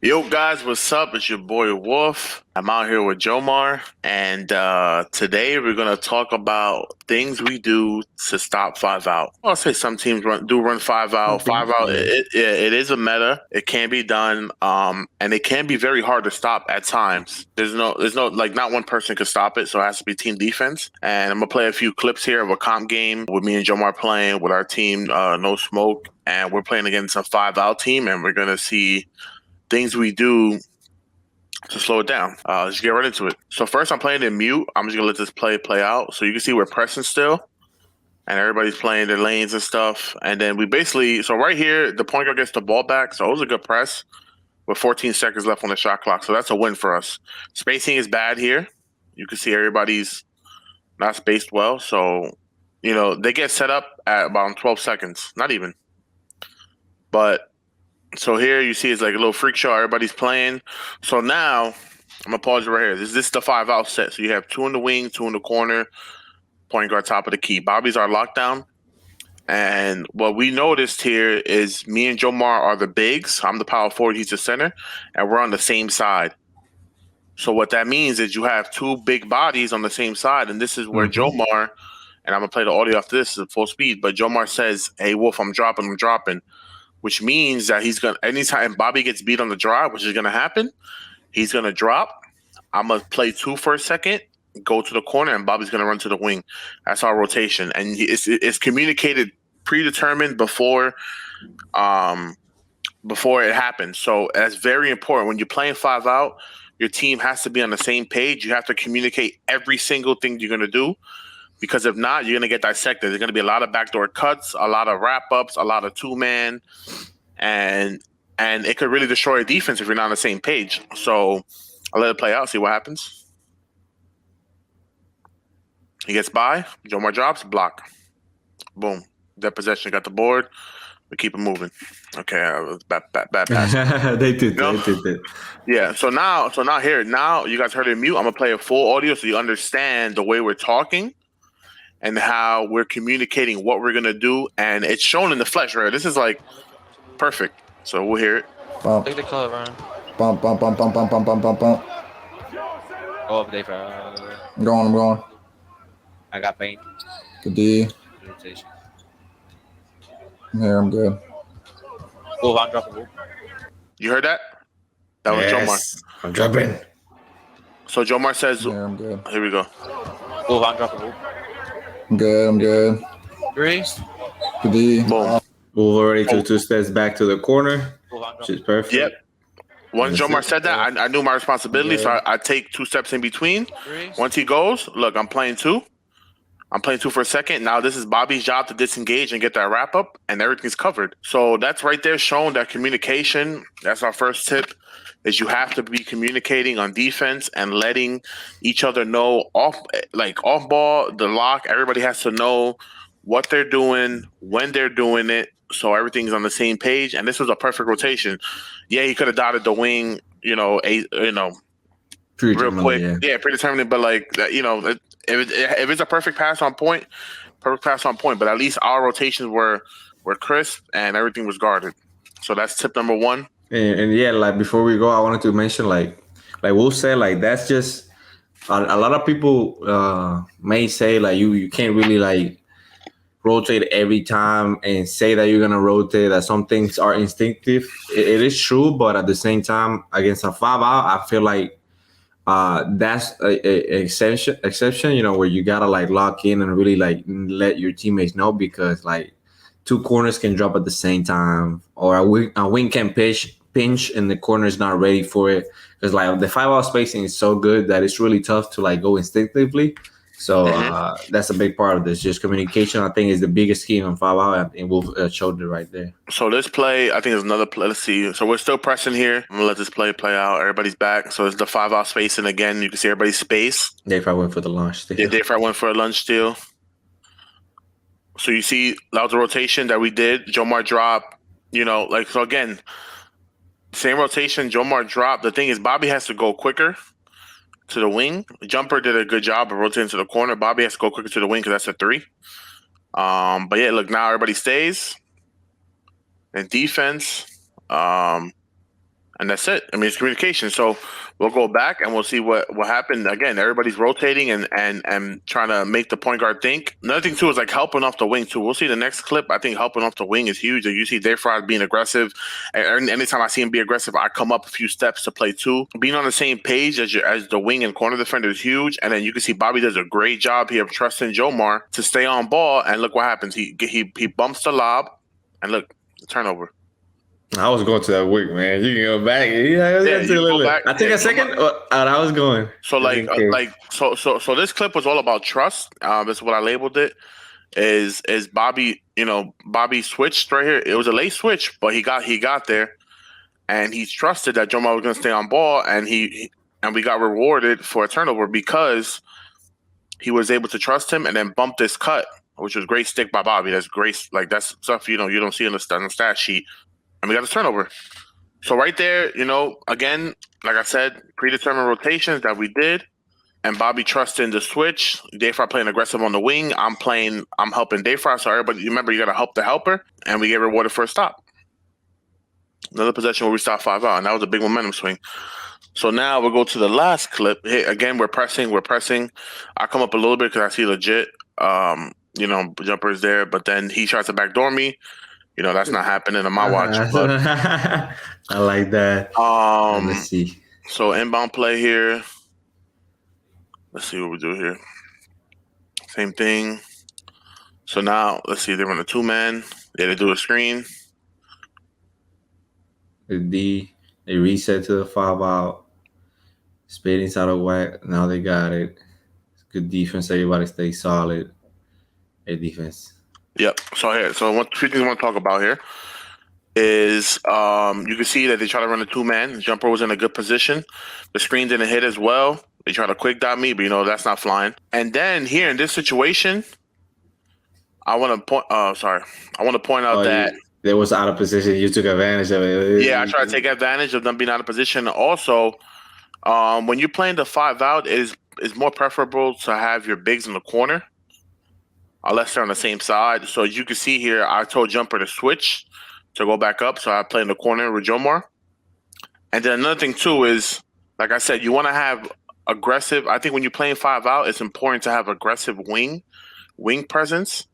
Yo, guys, what's up? It's your boy Wolf. I'm out here with Jomar, and today we're gonna talk about things we do to stop five out. I'll say some teams run five out. Something, Five out, yeah. it is a meta. It can be done, and it can be very hard to stop at times. There's no like not one person can stop it, so it has to be team defense. And I'm gonna play a few clips here of a comp game with me and Jomar playing with our team, No Smoke, and we're playing against a five out team, and we're gonna see things we do to slow it down. Let's get right into it. So first, I'm playing in mute. I'm just gonna let this play out, so you can see we're pressing still, and everybody's playing their lanes and stuff. And then we basically, so right here, the point guard gets the ball back. So it was a good press with 14 seconds left on the shot clock. So that's a win for us. Spacing is bad here. You can see everybody's not spaced well. So they get set up at about 12 seconds, not even. But so here you see it's like a little freak show. Everybody's playing. So now I'm gonna pause it right here. This is the five out set. So you have two in the wing, two in the corner, point guard top of the key. Bobby's our lockdown. And what we noticed here is me and Jomar are the bigs. I'm the power forward, he's the center, and we're on the same side. So what that means is you have two big bodies on the same side, and this is where Jomar, and I'm gonna play the audio after this at full speed, but Jomar says, "Hey Wolf, I'm dropping," which means that he's gonna anytime Bobby gets beat on the drive, which is gonna happen, he's gonna drop. I'm gonna play two for a second, go to the corner, and Bobby's gonna run to the wing. That's our rotation, and it's communicated, predetermined before it happens. So that's very important when you're playing five out. Your team has to be on the same page. You have to communicate every single thing you're gonna do, because if not, you're gonna get dissected. There's gonna be a lot of backdoor cuts, a lot of wrap ups, a lot of two man, and it could really destroy a defense if you're not on the same page. So I'll let it play out, see what happens. He gets by, Jomar drops, block. Boom. That possession got the board. We keep it moving. Okay, bad pass. They did No, that. They did that. yeah. So now you guys heard it mute. I'm gonna play a full audio so you understand the way we're talking and how we're communicating what we're gonna do, and it's shown in the flesh. Right, this is like perfect. So we'll hear it. Bump, Take the color, Ryan. bump, bump, bump, bump, bump, bump, bump, bump, bump. Go up there for. I'm going. I got paint. Good D. Rotation. I'm here, I'm good. Go on, drop a ball. You heard that? That was Jomar. Yes, I'm dropping. So Jomar says, I'm here, I'm good. here we go. Go on, drop a ball. I'm good, I'm good. Three. Good D. Boom. Move already to two steps back to the corner, Go on, which drop is perfect. Yep. Once That's Jomar it. said that, I knew my responsibility, Okay. so I take two steps in between. three. Once he goes, look, I'm playing two. I'm playing two for a second. Now this is Bobby's job to disengage and get that wrap up, and everything's covered. So that's right there showing that communication. That's our first tip, is you have to be communicating on defense and letting each other know off ball, the lock. Everybody has to know what they're doing, when they're doing it, so everything's on the same page. And this was a perfect rotation. Yeah, he could have dotted the wing, real quick. Yeah. Yeah, predetermined, but like that, if it's a perfect pass on point. But at least our rotations were crisp and everything was guarded. So that's tip number one. And yeah, like before we go, I wanted to mention like Wolf said, like that's just a lot of people may say like you can't really like rotate every time and say that you're gonna rotate, that some things are instinctive. It is true, but at the same time, against a five out, I feel like that's a exception, where you gotta like lock in and really like let your teammates know, because like two corners can drop at the same time, or a wing can pinch and the corner is not ready for it, because like the five out spacing is so good that it's really tough to like go instinctively. So that's a big part of this. Just communication, I think, is the biggest key on five out, and we'll showed it right there. So this play, I think there's another play. Let's see. So we're still pressing here. I'm gonna let this play out. Everybody's back. So it's the five out spacing again. You can see everybody's space. They probably went for the launch. Yeah, Dave went for a lunch steal. So you see that was a rotation that we did. Jomar drop. So again, same rotation. Jomar drop. The thing is, Bobby has to go quicker to the wing. Jumper did a good job of rotating to the corner. Bobby has to go quicker to the wing because that's a three. But yeah, look, now everybody stays. And defense, And that's it. I mean, it's communication. So we'll go back and we'll see what happened. Again, everybody's rotating and trying to make the point guard think. Another thing, too, is like helping off the wing, too. We'll see the next clip. I think helping off the wing is huge. You see Dave Fry being aggressive. And anytime I see him be aggressive, I come up a few steps to play, too. Being on the same page as the wing and corner defender is huge. And then you can see Bobby does a great job here of trusting Jomar to stay on ball. And look what happens. He bumps the lob. And look, turnover. I was going to that wing, man. You can go back. You go back. I think a second. I was going. So so this clip was all about trust. That's what I labeled it. Is Bobby? Bobby switched right here. It was a late switch, but he got there, and he trusted that Jomar was going to stay on ball, and we got rewarded for a turnover because he was able to trust him and then bump this cut, which was great stick by Bobby. That's great. Like that's stuff you don't see on the stat sheet. And we got a turnover. So right there, again, like I said, predetermined rotations that we did. And Bobby trusting the switch. Dave Fry playing aggressive on the wing. I'm helping Dave Fry. So everybody, remember, you got to help the helper. And we get rewarded for a stop. Another possession where we stop 5 out. And that was a big momentum swing. So now we'll go to the last clip. Hey, again, we're pressing. I come up a little bit because I see legit, Jumper is there. But then he tries to backdoor me. That's not happening on my watch. But, I like that. Let's see. So inbound play here. Let's see what we do here. Same thing. So now let's see. They run a 2-man. They do a screen. They reset to the 5 out. Spade inside of whack. Now they got it. Good defense. Everybody stay solid. Their defense. Yep. So two things I want to talk about here is you can see that they try to run a 2-man. The jumper was in a good position. The screen didn't hit as well. They try to quick dot me, but that's not flying. And then here in this situation, I want to point. I want to point out that they was out of position. You took advantage of it. Yeah, I try to take advantage of them being out of position. Also, when you're playing the 5 out, it is more preferable to have your bigs in the corner. Unless they're on the same side. So as you can see here, I told Jumper to switch to go back up. So I play in the corner with Jomar. And then another thing too is, like I said, you want to have aggressive. I think when you're playing 5 out, it's important to have aggressive wing presence.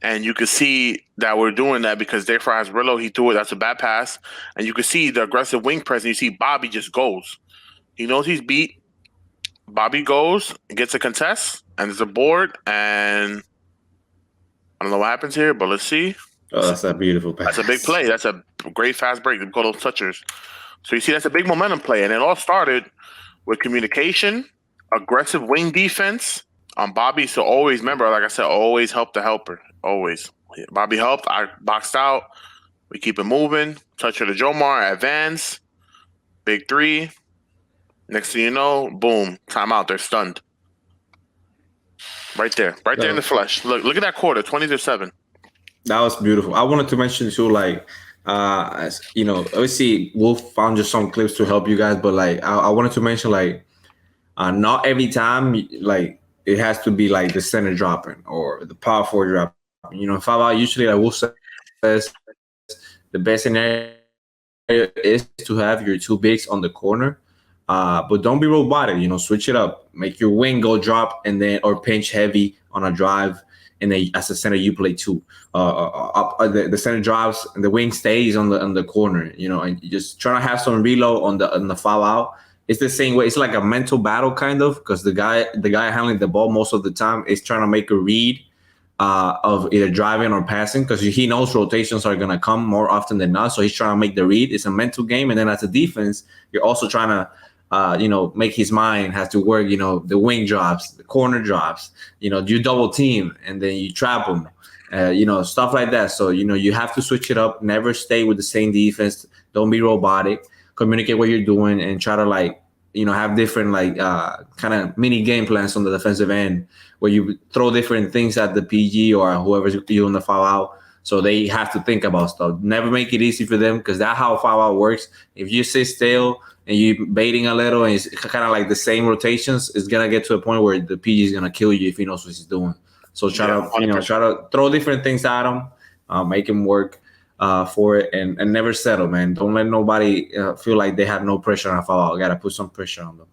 And you can see that we're doing that because Dave Fry has Rillo. He threw it. That's a bad pass. And you can see the aggressive wing presence. You see Bobby just goes. He knows he's beat. Bobby goes, gets a contest, and there's a board, and I don't know what happens here, but let's see. Oh, that's a beautiful pass. That's a big play. That's a great fast break. They call those touchers. So you see that's a big momentum play, and it all started with communication, aggressive wing defense on Bobby. So always, remember, like I said, always help the helper. Always. Bobby helped. I boxed out. We keep it moving. Toucher to Jomar, advance. Big 3. Next thing you know, boom, timeout. They're stunned. Right there in the flesh. Look at that quarter, 20-7. That was beautiful. I wanted to mention too, obviously Wolf found just some clips to help you guys, but I wanted to mention not every time it has to be the center dropping or the power forward dropping. 5 out usually Wolf says the best scenario is to have your 2 bigs on the corner. But don't be robotic, switch it up. Make your wing go drop and then or pinch heavy on a drive. And then as a center, you play 2. The center drives and the wing stays on the corner, and you just trying to have some reload on the 5 out. It's the same way. It's like a mental battle kind of because the guy handling the ball most of the time is trying to make a read of either driving or passing because he knows rotations are going to come more often than not. So he's trying to make the read. It's a mental game. And then as a defense, you're also trying to make his mind has to work, the wing drops, the corner drops, you double team and then you trap them, stuff like that. So, you have to switch it up, never stay with the same defense. Don't be robotic, communicate what you're doing and try to have different kind of mini game plans on the defensive end where you throw different things at the PG or whoever's doing the 5 out. So they have to think about stuff. Never make it easy for them because that's how 5 out works. If you sit still and you're baiting a little and it's kind of like the same rotations, it's going to get to a point where the PG is going to kill you if he knows what he's doing. So try to throw different things at him, make him work. for it, and never settle, man. Don't let nobody feel like they have no pressure on a foul out. Gotta put some pressure on them.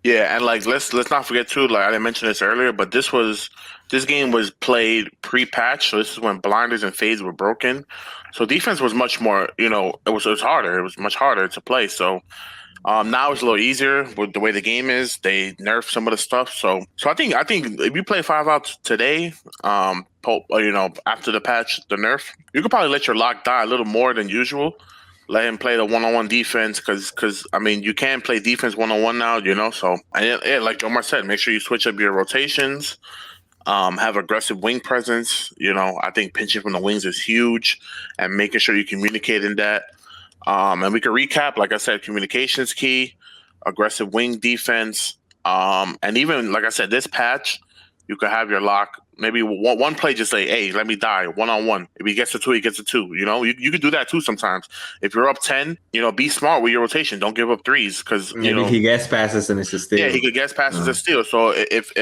Yeah, and like let's not forget too. Like I didn't mention this earlier, but this game was played pre-patch, so this is when blinders and fades were broken. So defense was much more, it was harder. It was much harder to play. So now it's a little easier with the way the game is. They nerfed some of the stuff, so I think if you play 5 out today, after the patch, the nerf, you could probably let your lock die a little more than usual. Let him play the one-on-one defense because I mean you can play defense one-on-one now, So and yeah, like Jomar said, make sure you switch up your rotations. Have aggressive wing presence. I think pinching from the wings is huge, and making sure you communicate in that. And we can recap, like I said, communications key, aggressive wing defense, and even like I said, this patch, you could have your lock. Maybe one play, just say, "Hey, let me die 1-on-1." If he gets a 2, he gets a 2. You could do that too sometimes. If you're up 10, be smart with your rotation. Don't give up threes because Maybe he gets passes and it's a steal. Yeah, he could get passes and steal. So if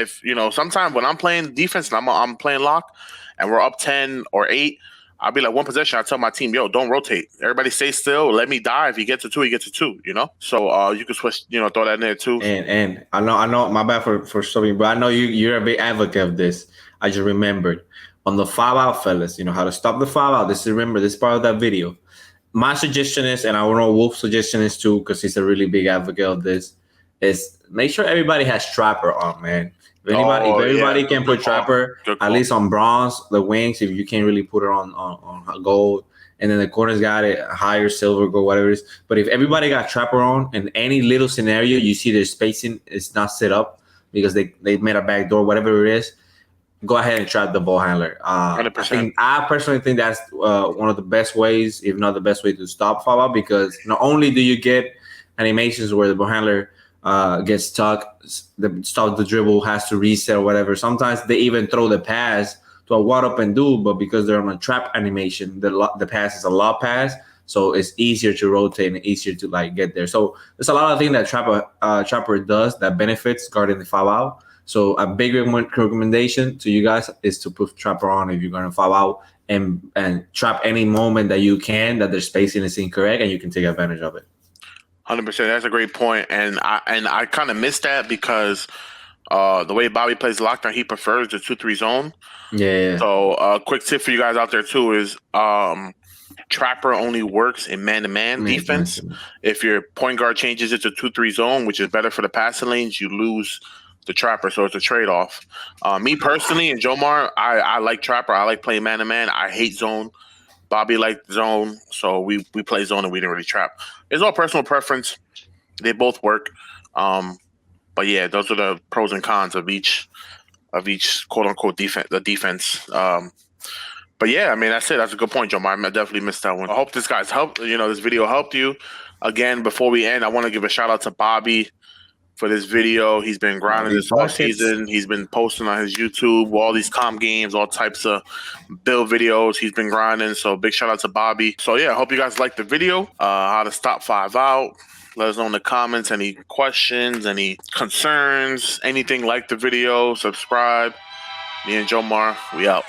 sometimes when I'm playing defense and I'm playing lock, and we're up 10 or 8. I'll be like one possession. I tell my team, "Yo, don't rotate. Everybody stay still. Let me die. If he gets a 2, he gets a 2. So you can switch. Throw that in there too. And I know. My bad for stopping, but I know you're a big advocate of this. I just remembered on the 5-out, fellas. How to stop the 5-out. This is part of that video. My suggestion is, and I know Wolf's suggestion is too, because he's a really big advocate of this, is make sure everybody has Trapper on, man. If everybody can put Trapper, at least on bronze, the wings, if you can't really put it on gold, and then the corners got it higher, silver, gold, whatever it is. But if everybody got Trapper on, in any little scenario, you see their spacing is not set up because they made a back door, whatever it is, go ahead and trap the ball handler. 100%. I personally think that's one of the best ways, if not the best way, to stop 5-out, because not only do you get animations where the ball handler gets stuck, stops the dribble, has to reset or whatever. Sometimes they even throw the pass to a wide open dude, but because they're on a trap animation, the pass is a lob pass, so it's easier to rotate and easier to get there. So there's a lot of things that Trapper does that benefits guarding the 5-out. So a big recommendation to you guys is to put Trapper on if you're going to 5-out and trap any moment that you can that their spacing is incorrect and you can take advantage of it. 100%. That's a great point, and I kind of missed that because the way Bobby plays lockdown, he prefers the 2-3 zone. Yeah. So a quick tip for you guys out there too is Trapper only works in man-to-man defense. If your point guard changes it to 2-3 zone, which is better for the passing lanes, you lose the Trapper. So it's a trade-off. Me personally and Jomar, I like Trapper. I like playing man-to-man. I hate zone. Bobby liked zone, so we play zone and we didn't really trap. It's all personal preference. They both work. But yeah, those are the pros and cons of each quote unquote defense. But yeah, I mean that's it. That's a good point, Jomar. I definitely missed that one. I hope this guy's helped. This video helped you. Again, before we end, I want to give a shout out to Bobby for this video. He's been grinding this whole season. He's been posting on his YouTube all these comp games, all types of build videos. He's been grinding. So big shout out to Bobby. So yeah, I hope you guys liked the video. How to stop 5-out. Let us know in the comments any questions, any concerns, anything. Like the video, subscribe. Me and Jomar, we out.